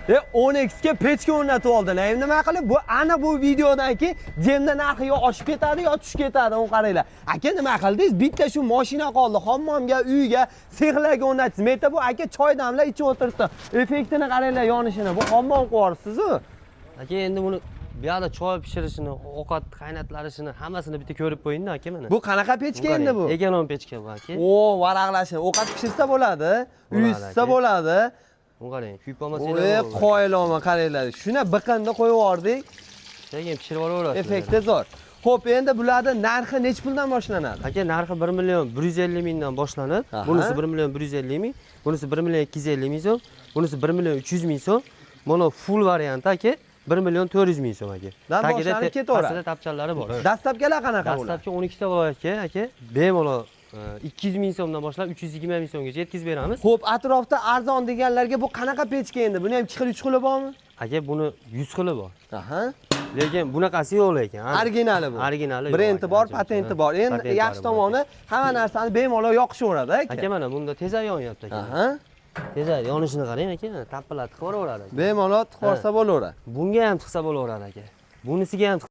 10x ga pechka o'rnatib oldilar. Endi nima qilib? Bu ana bu videodan keyin jemda narxi yo oshib ketadi, yo tushib ketadi, uni qaranglar. Aka nima qildingiz? Bitta shu mashina qoldi, hammomga, uyga, sexlarga o'rnatdingiz. Meta bu aka choy damlar ichib o'tiribdi. Effektini qaranglar, yonishini. Bu hammom qo'yarsiz-ku. Aka endi buni bu yerda choy pishirishini, ovqat qaynatlarishini hammasini bitta ko'rib qo'ying-da aka mana. Bu qanaqa pechka endi bu? Egalon pechka bu aka. O, varaqlashini, ovqat pishirsa bo'ladi, uy isitsa bo'ladi. Buni qarang, kuyib qolmasa Voy, qoyiloma qaranglar. Shuna biqinda qo'yib yubordik. Keyin pishirib olaverasiz. Effekti zo'r. Xo'p, endi bularda narxi nech puldan boshlanadi? Aka, narxi 1 million 150 mingdan boshlanib, bunisi 1 million 150 ming, bunisi 1 million 250 ming so'm, bunisi 1 million 300 ming so'm. Mana full variant aka 1 million 400 ming so'm aka. Tagida ketaveradi. Aslida tapchanlari bor. Dastlabkilar qanaqa bo'ladi? Dastlabki 12 ta bor aka, bemalol 200 ming so'mdan boshlab 320 ming so'mgacha yetkazib beramiz. Xo'p, atrofda arzon deganlarga bu qanaqa pechka endi? Buni ham 2 xil 3 xili bormi? Aka, buni 100 xili bor. Aha. Lekin bunaqasi yo'q lekin. Originali bu. Originali. Brendi bor, patenti bor. Endi yaxshi tomoni hamma narsani bemalol yoqishaveradi aka. Aka, mana bunda tezar yonyapti aka. Aha. Tezar yonishini qarang aka, tappilar tiqaveradi aka. Bemalol tiqorsa bo'laveradi. Bunga ham tiqsa bo'laveradi aka. Bunisiga ham